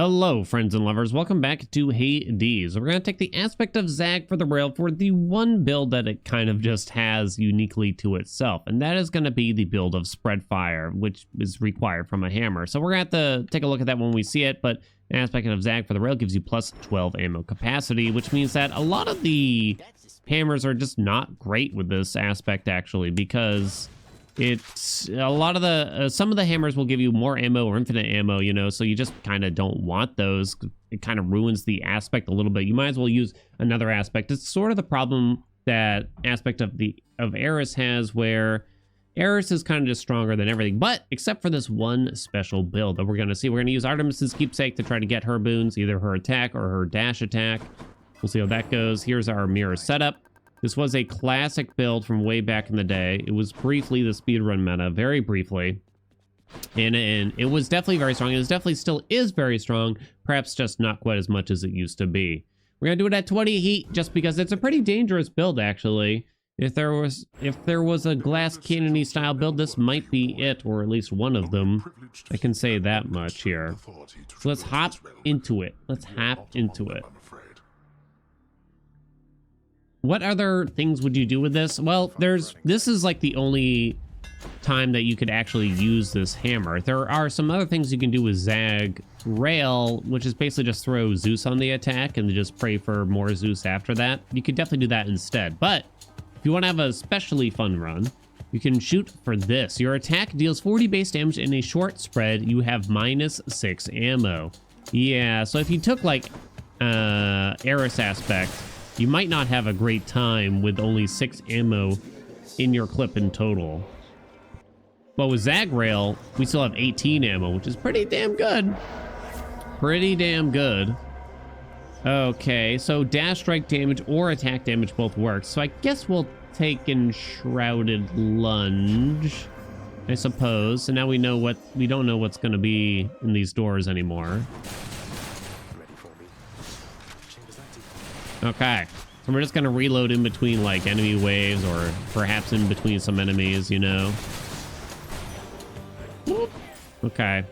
Hello, friends and lovers. Welcome back to Hades. We're going to take the aspect of Zag for the rail for the one build that it kind of just has uniquely to itself, and that is going to be the build of Spread Fire, which is required from a hammer. So we're going to have to take a look at that when we see it, but an aspect of Zag for the rail gives you plus 12 ammo capacity, which means that a lot of the hammers are just not great with this aspect, actually, because it's a lot of the some of the hammers will give you more ammo or infinite ammo, you know, so you just kind of don't want those. It kind of ruins the aspect a little bit. You might as well use another aspect. It's sort of the problem that aspect of Eris has, where Eris is kind of just stronger than everything, but except for this one special build that we're going to see. We're going to use Artemis's Keepsake to try to get her boons, either her attack or her dash attack. We'll see how that goes. Here's our mirror setup. This was a classic build from way back in the day. It was briefly the speedrun meta, very briefly. And it was definitely very strong. It definitely still is very strong, perhaps just not quite as much as it used to be. We're gonna do it at 20 heat just because it's a pretty dangerous build, actually. If there was a glass cannony style build, this might be it, or at least one of them. I can say that much here. So let's hop into it. Let's hop into it. What other things would you do with this? Well, this is like the only time that you could actually use this hammer. There are some other things you can do with Zag Rail, which is basically just throw Zeus on the attack and just pray for more Zeus after that. You could definitely do that instead. But if you want to have a especially fun run, you can shoot for this. Your attack deals 40 base damage in a short spread. You have -6 ammo. Yeah, so if you took like Eris aspect, you might not have a great time with only 6 ammo in your clip in total. But with Zag Rail, we still have 18 ammo, which is pretty damn good. Pretty damn good. Okay, so dash strike damage or attack damage both works. So I guess we'll take Enshrouded Lunge, I suppose. So now we don't know what's going to be in these doors anymore. Okay, so we're just gonna reload in between like enemy waves, or perhaps in between some enemies, you know. Okay.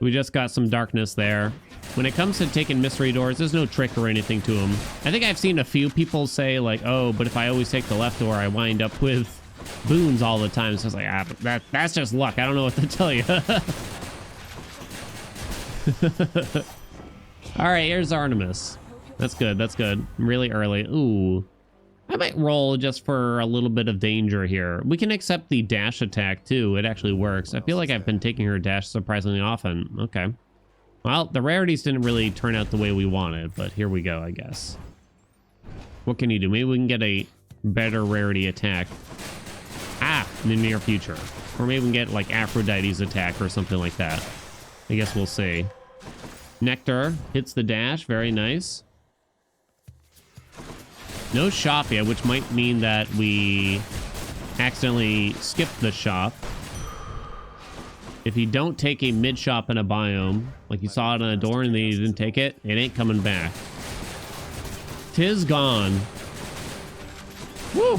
We just got some darkness there. When it comes to taking mystery doors, there's no trick or anything to them. I think I've seen a few people say like, oh, but if I always take the left door, I wind up with boons all the time. So it's like, that's just luck. I don't know what to tell you. All right, here's Artemis. That's good. That's good. Really early. Ooh, I might roll just for a little bit of danger here. We can accept the dash attack too. It actually works. I feel like I've been taking her dash surprisingly often. Okay. Well, the rarities didn't really turn out the way we wanted, but here we go, I guess. What can you do? Maybe we can get a better rarity attack. In the near future. Or maybe we can get like Aphrodite's attack or something like that. I guess we'll see. Nectar hits the dash. Very nice. No shop yet, which might mean that we accidentally skipped the shop. If you don't take a mid shop in a biome, like you saw it on a door and then you didn't take it, it ain't coming back. Tis gone. Woo!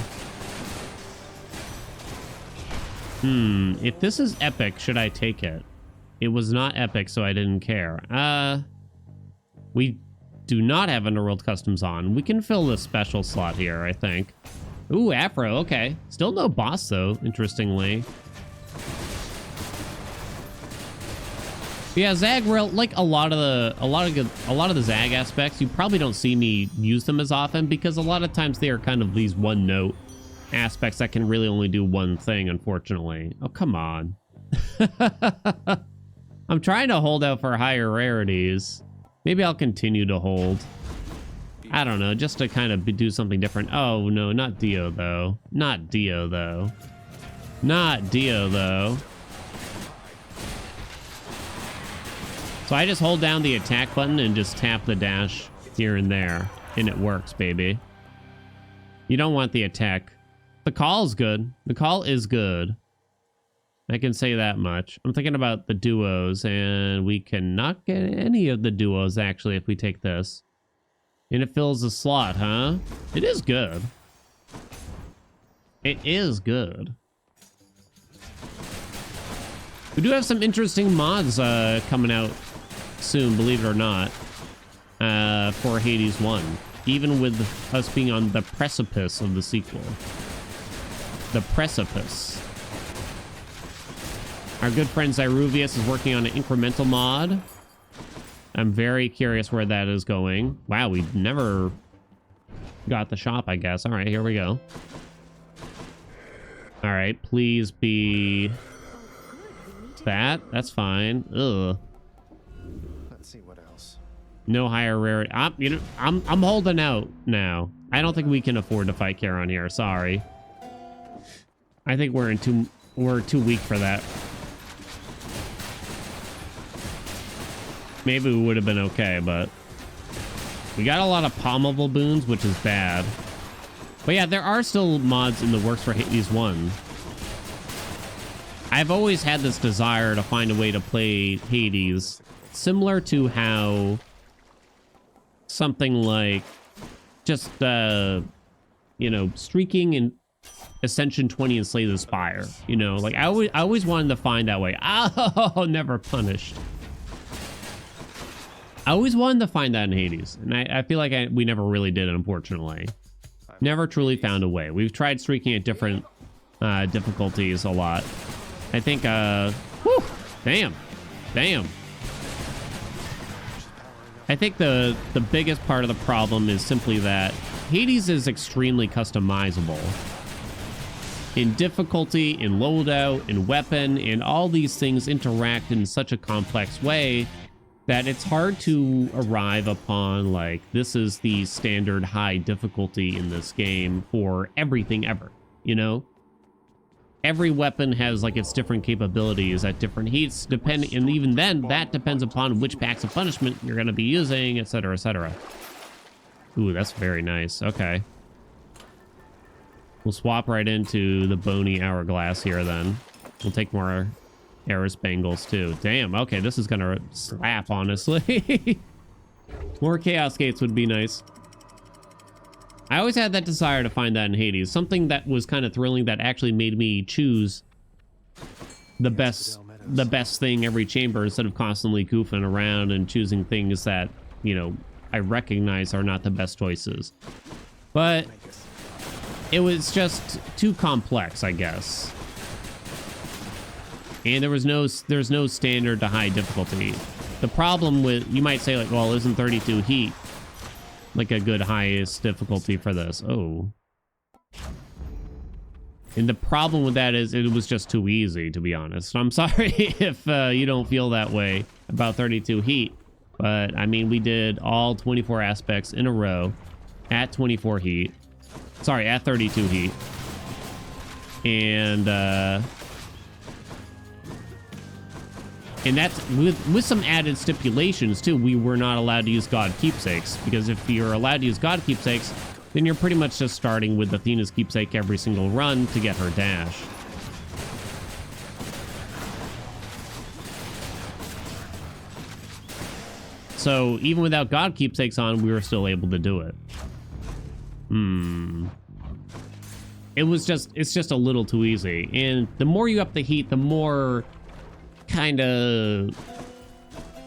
If this is epic, should I take it? It was not epic, so I didn't care. We do not have Underworld Customs on. We can fill the special slot here, I think. Ooh, Afro, okay. Still no boss, though, interestingly. But yeah, Zag Rail, like a lot of the Zag aspects, you probably don't see me use them as often because a lot of times they are kind of these one-note aspects that can really only do one thing, unfortunately. Oh, come on. I'm trying to hold out for higher rarities. Maybe I'll continue to hold. I don't know, just to kind of do something different. Oh, no, not Dio, though. Not Dio, though. Not Dio, though. So I just hold down the attack button and just tap the dash here and there, and it works, baby. You don't want the attack. The call is good. The call is good. I can say that much. I'm thinking about the duos, and we cannot get any of the duos, actually, if we take this. And it fills the slot, huh? It is good. It is good. We do have some interesting mods coming out soon, believe it or not, for Hades 1. Even with us being on the precipice of the sequel. The precipice. Our good friend Zyruvius is working on an incremental mod. I'm very curious where that is going. Wow, we never got the shop, I guess. All right, here we go. All right, please be that. That's fine. Ugh. Let's see what else. No higher rarity. I'm holding out now. I don't think we can afford to fight Charon here. Sorry. I think we're too weak for that. Maybe we would have been okay, but we got a lot of palmable boons, which is bad. But yeah, there are still mods in the works for Hades 1. I've always had this desire to find a way to play Hades similar to how something like just, you know, streaking in Ascension 20 and Slay the Spire. You know, like I always wanted to find that way. Oh, never punished. I always wanted to find that in Hades, and I feel like we never really did it, unfortunately. Never truly found a way. We've tried streaking at different difficulties a lot. I think, whew, damn. I think the biggest part of the problem is simply that Hades is extremely customizable. In difficulty, in loadout, in weapon, and all these things interact in such a complex way that it's hard to arrive upon, like, this is the standard high difficulty in this game for everything ever, you know? Every weapon has, like, its different capabilities at different heats, and even then, that depends upon which packs of punishment you're going to be using, etc., etc. Ooh, that's very nice. Okay. We'll swap right into the bony hourglass here, then. We'll take more Eris Bangles too. Damn, okay, this is gonna slap, honestly. More Chaos Gates would be nice. I always had that desire to find that in Hades. Something that was kind of thrilling that actually made me choose the best thing every chamber instead of constantly goofing around and choosing things that, you know, I recognize are not the best choices. But it was just too complex, I guess. And there's no standard to high difficulty. The problem with, you might say, like, well, isn't 32 heat like a good highest difficulty for this? Oh. And the problem with that is it was just too easy, to be honest. I'm sorry if you don't feel that way about 32 heat. But, I mean, we did all 24 aspects in a row at 24 heat. Sorry, at 32 heat. And that's with some added stipulations, too. We were not allowed to use God Keepsakes, because if you're allowed to use God Keepsakes, then you're pretty much just starting with Athena's Keepsake every single run to get her dash. So even without God Keepsakes on, we were still able to do it. It's just a little too easy. And the more you up the heat, the more kind of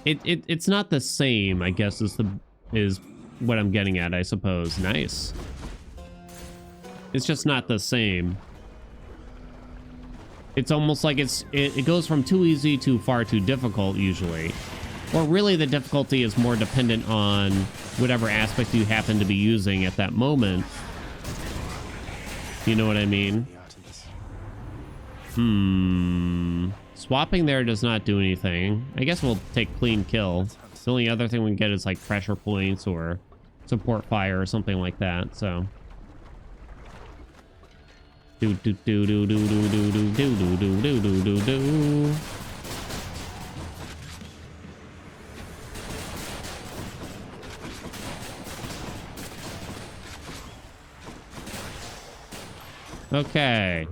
it's not the same, I guess, is what I'm getting at, I suppose. Nice. It's just not the same. It's almost like it goes from too easy to far too difficult usually. Or really the difficulty is more dependent on whatever aspect you happen to be using at that moment. You know what I mean? Swapping there does not do anything. I guess we'll take clean kill. The only other thing we can get is like pressure points or support fire or something like that, so. Do do do do do do do do do do do do do do. Okay.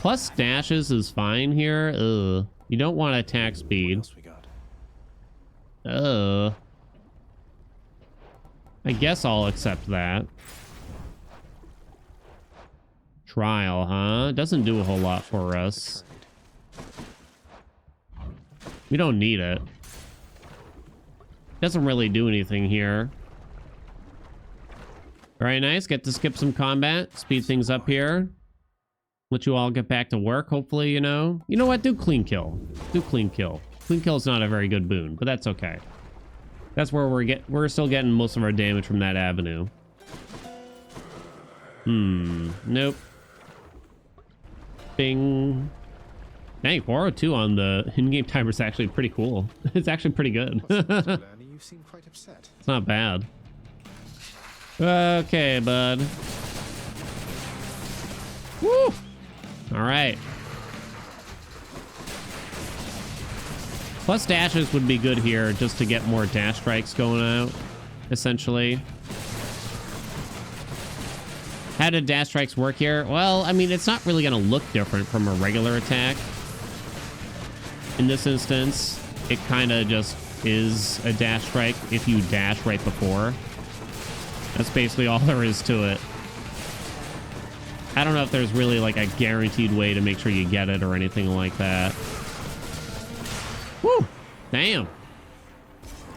Plus dashes is fine here. Ugh. You don't want attack speed. I guess I'll accept that. Trial, huh? Doesn't do a whole lot for us. We don't need it. Doesn't really do anything here. Very nice. Get to skip some combat. Speed things up here. Let you all get back to work, hopefully, you know. You know what? Do clean kill. Do clean kill. Clean kill is not a very good boon, but that's okay. That's where we're still getting most of our damage from that avenue. Nope. Bing. Dang, 402 on the in-game timer is actually pretty cool. It's actually pretty good. You seem quite upset. It's not bad. Okay, bud. Woo! All right. Plus dashes would be good here just to get more dash strikes going out, essentially. How did dash strikes work here? Well, I mean, it's not really going to look different from a regular attack. In this instance, it kind of just is a dash strike if you dash right before. That's basically all there is to it. I don't know if there's really like a guaranteed way to make sure you get it or anything like that. Woo! Damn.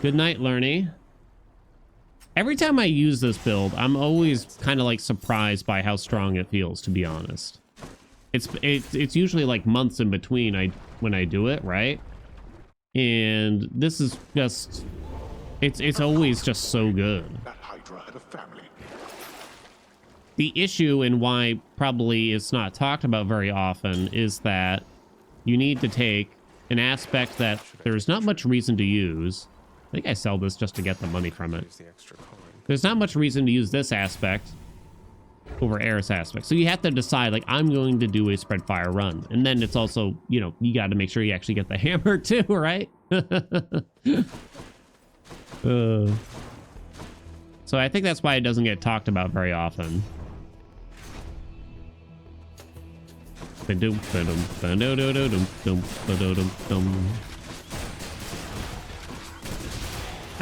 Good night, Lerny. Every time I use this build, I'm always kind of like surprised by how strong it feels, to be honest. It's usually like months in between when I do it, right? And this is just it's always just so good. That Hydra had a family. The issue and why probably it's not talked about very often is that you need to take an aspect that there's not much reason to use. I think I sell this just to get the money from it. There's not much reason to use this aspect over Eris aspect. So you have to decide, like, I'm going to do a spread fire run. And then it's also, you know, you got to make sure you actually get the hammer too, right? So I think that's why it doesn't get talked about very often.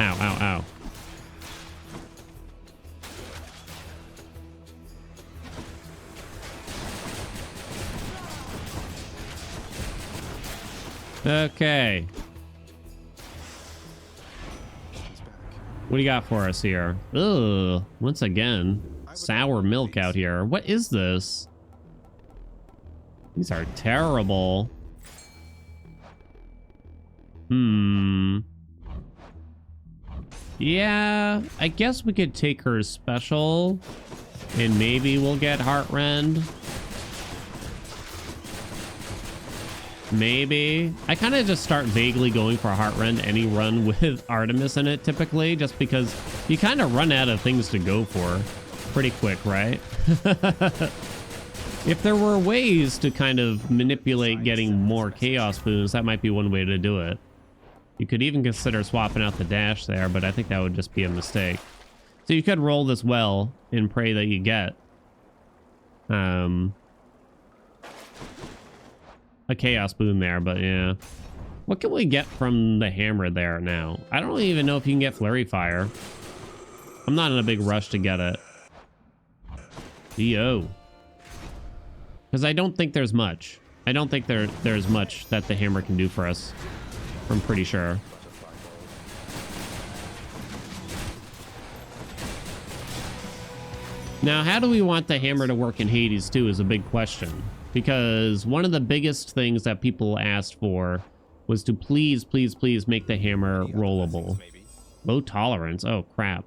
Ow, ow, ow. Okay. What do you got for us here? Ugh, once again, sour milk out here. What is this? These are terrible. Yeah, I guess we could take her special and maybe we'll get Heartrend. Maybe. I kind of just start vaguely going for Heartrend any run with Artemis in it typically, just because you kind of run out of things to go for pretty quick, right? If there were ways to kind of manipulate getting more chaos boons, that might be one way to do it. You could even consider swapping out the dash there, but I think that would just be a mistake. So you could roll this well and pray that you get a chaos boon there, but yeah. What can we get from the hammer there now? I don't even know if you can get flurry fire. I'm not in a big rush to get it. Yo. Because I don't think there's much. I don't think there's much that the hammer can do for us. I'm pretty sure. Now, how do we want the hammer to work in Hades too is a big question. Because one of the biggest things that people asked for was to please, please, please make the hammer rollable. Low tolerance. Oh, crap.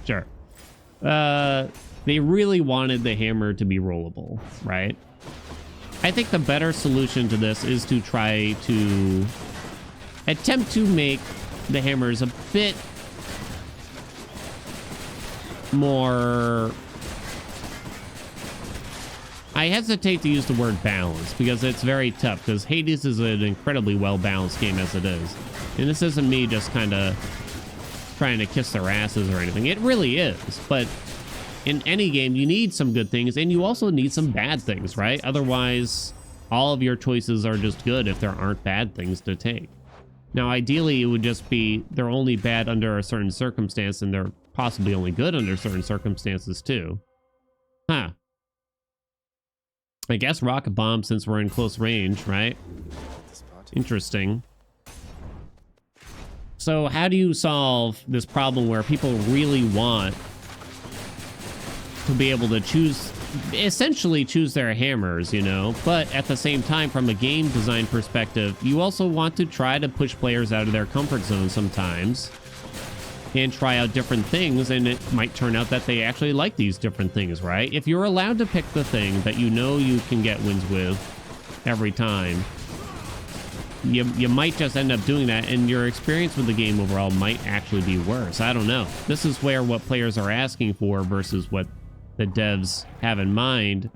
Sure. They really wanted the hammer to be rollable, right? I think the better solution to this is to try to attempt to make the hammers a bit more... I hesitate to use the word balance because it's very tough, because Hades is an incredibly well-balanced game as it is. And this isn't me just kind of trying to kiss their asses or anything. It really is, but in any game, you need some good things, and you also need some bad things, right? Otherwise, all of your choices are just good if there aren't bad things to take. Now, ideally, it would just be they're only bad under a certain circumstance, and they're possibly only good under certain circumstances, too. Huh. I guess rocket bomb since we're in close range, right? This part. Interesting. So how do you solve this problem where people really want to be able to choose, essentially choose their hammers, you know? But at the same time, from a game design perspective, you also want to try to push players out of their comfort zone sometimes and try out different things, and it might turn out that they actually like these different things, right? If you're allowed to pick the thing that you know you can get wins with every time, you might just end up doing that, and your experience with the game overall might actually be worse. I don't know. This is where what players are asking for versus what the devs have in mind.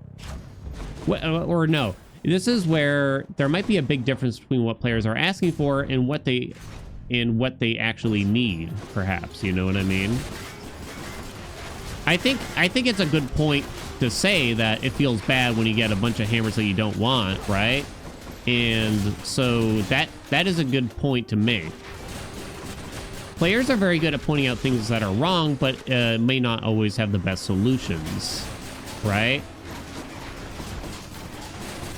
Or no, this is where there might be a big difference between what players are asking for and what they actually need, perhaps. You know what I mean? I think it's a good point to say that it feels bad when you get a bunch of hammers that you don't want, right? And so that is a good point to make. Players are very good at pointing out things that are wrong, but may not always have the best solutions, right?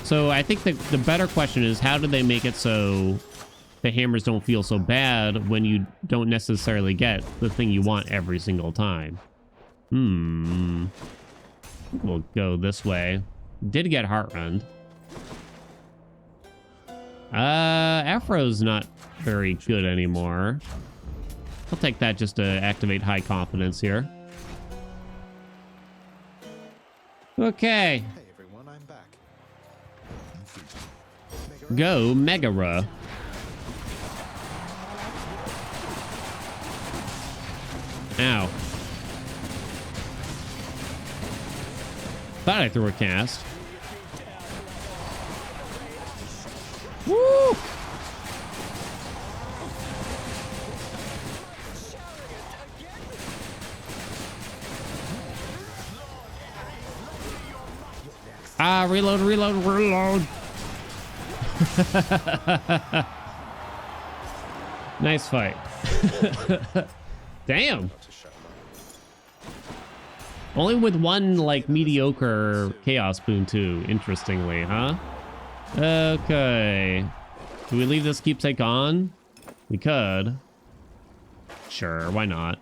So I think the better question is, how do they make it so the hammers don't feel so bad when you don't necessarily get the thing you want every single time? We'll go this way. Did get heart run. Afro's not very good anymore. I'll take that just to activate high confidence here. Okay. Hey everyone, I'm back. Go Megara. Ow. Thought I threw a cast. Woo! Ah, reload. Nice fight. Damn. Only with one, like, mediocre Chaos Boon, too, interestingly, huh? Okay. Do we leave this keepsake on? We could. Sure, why not?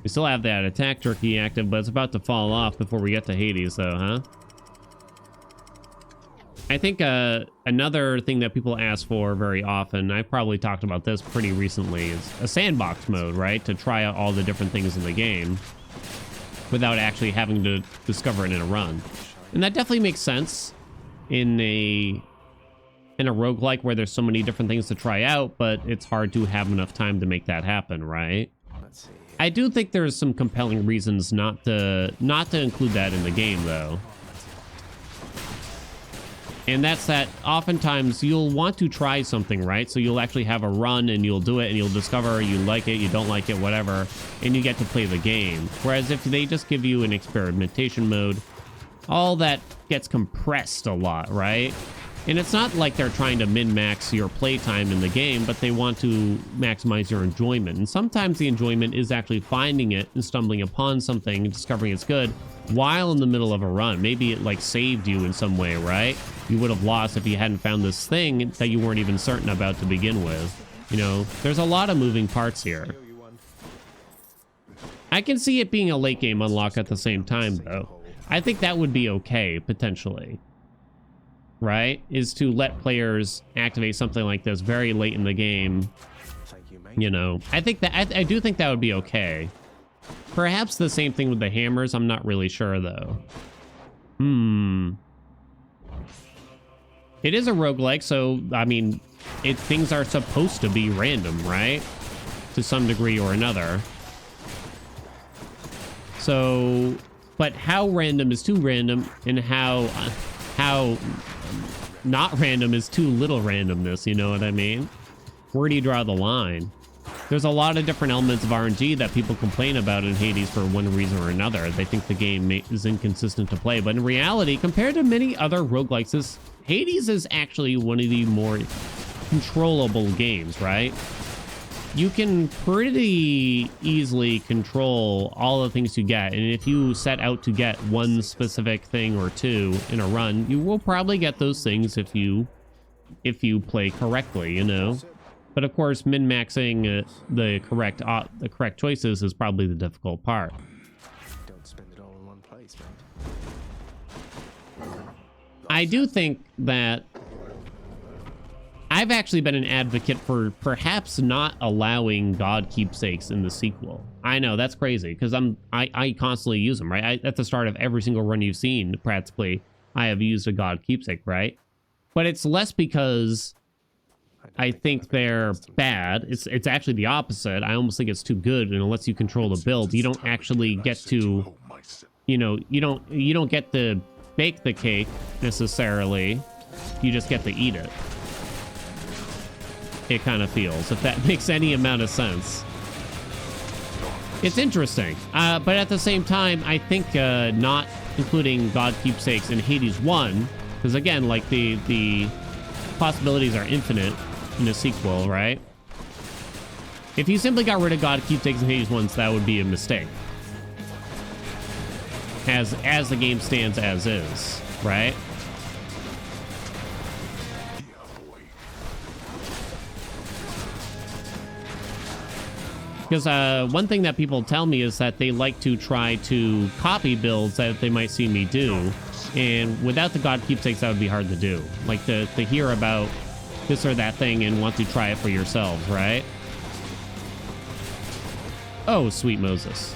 We still have that attack jerky active, but it's about to fall off before we get to Hades, though, huh? I think another thing that people ask for very often, I probably talked about this pretty recently, is a sandbox mode, right? To try out all the different things in the game without actually having to discover it in a run. And that definitely makes sense in a roguelike where there's so many different things to try out, but it's hard to have enough time to make that happen, right? Let's see. I do think there's some compelling reasons not to include that in the game, though. And that's that oftentimes you'll want to try something, right? So you'll actually have a run and you'll do it and you'll discover you like it, you don't like it, whatever, and you get to play the game. Whereas if they just give you an experimentation mode, all that gets compressed a lot, right? And it's not like they're trying to min-max your playtime in the game, but they want to maximize your enjoyment. And sometimes the enjoyment is actually finding it and stumbling upon something and discovering it's good while in the middle of a run. Maybe it like saved you in some way, right? You would have lost if you hadn't found this thing that you weren't even certain about to begin with. You know, there's a lot of moving parts here. I can see it being a late game unlock at the same time, though. I think that would be okay, potentially. Right? Is to let players activate something like this very late in the game. You know, I think that I do think that would be okay. Perhaps the same thing with the hammers. I'm not really sure, though. It is a roguelike, so, I mean, things are supposed to be random, right? To some degree or another. So, but how random is too random, and how not random is too little randomness, you know what I mean? Where do you draw the line? There's a lot of different elements of RNG that people complain about in Hades for one reason or another. They think the game is inconsistent to play, but in reality, compared to many other roguelikes, Hades is actually one of the more controllable games, right? you can pretty easily control all the things you get. And if you set out to get one specific thing or two in a run, you will probably get those things if you play correctly, you know. But of course, min-maxing the correct choices is probably the difficult part. Don't spend it all in one place, mate. I do think that I've actually been an advocate for perhaps not allowing God keepsakes in the sequel. I know that's crazy because I constantly use them, right? At the start of every single run you've seen, practically, I have used a God keepsake, right? But it's less because I think they're bad. It's actually the opposite. I almost think it's too good, and it lets you control the build. You don't actually get to, you know, you don't get to bake the cake necessarily. You just get to eat it. It kind of feels, if that makes any amount of sense. It's interesting, but at the same time, I think not including God keepsakes in Hades 1, because again, like the possibilities are infinite in a sequel, right? If you simply got rid of God keepsakes in Hades 1, that would be a mistake. As the game stands as is, right? Because one thing that people tell me is that they like to try to copy builds that they might see me do. And without the God keepsakes, that would be hard to do. Like to hear about this or that thing and want to try it for yourselves, right? Oh, sweet Moses.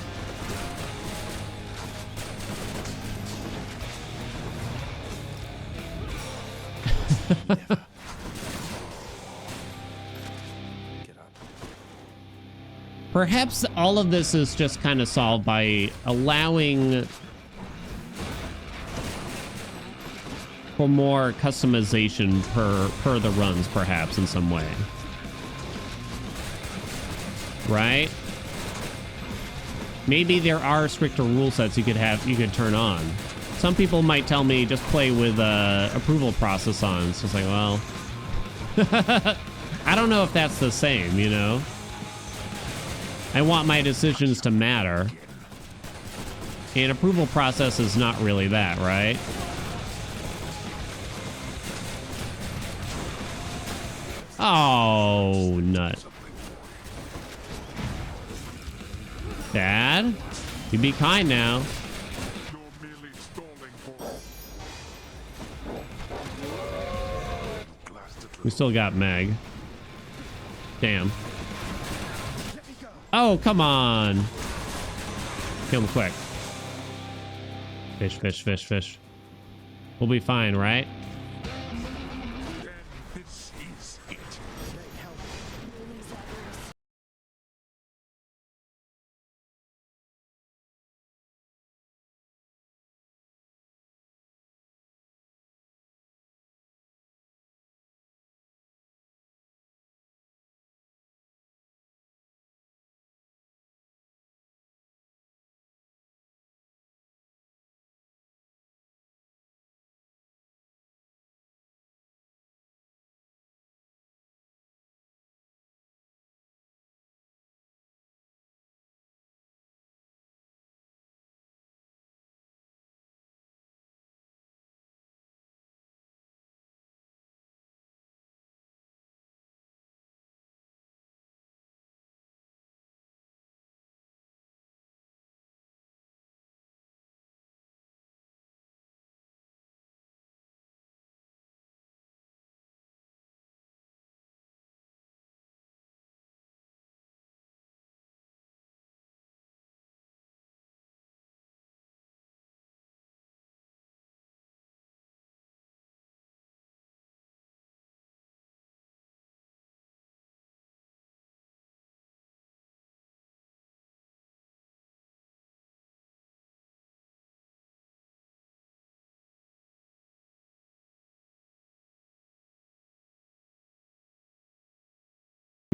Perhaps all of this is just kind of solved by allowing for more customization per the runs, perhaps in some way. Right? Maybe there are stricter rule sets you could turn on. Some people might tell me just play with approval process on. It's just like, well, I don't know if that's the same, you know? I want my decisions to matter. And approval process is not really that, right? Oh, nut. Dad? You be kind now. We still got Meg. Damn. Oh, come on. Kill him quick. Fish, fish, fish, fish. We'll be fine, right?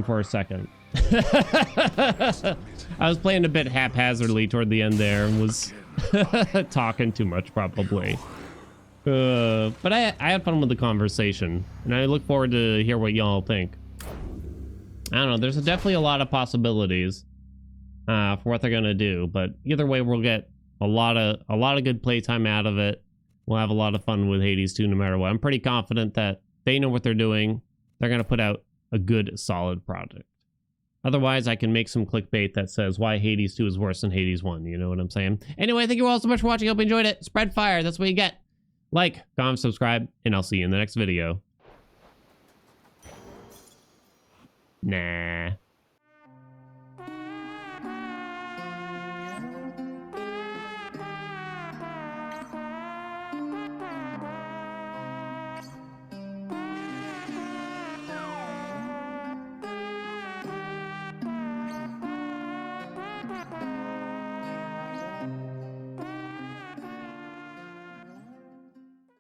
For a second. I was playing a bit haphazardly toward the end there and was talking too much probably. But I had fun with the conversation and I look forward to hear what y'all think. I don't know. There's definitely a lot of possibilities for what they're gonna do, but either way, we'll get a lot of good playtime out of it. We'll have a lot of fun with Hades 2 no matter what. I'm pretty confident that they know what they're doing. They're gonna put out a good, solid product. Otherwise, I can make some clickbait that says why Hades 2 is worse than Hades 1. You know what I'm saying? Anyway, thank you all so much for watching. Hope you enjoyed it. Spread fire. That's what you get. Like, comment, subscribe, and I'll see you in the next video. Nah.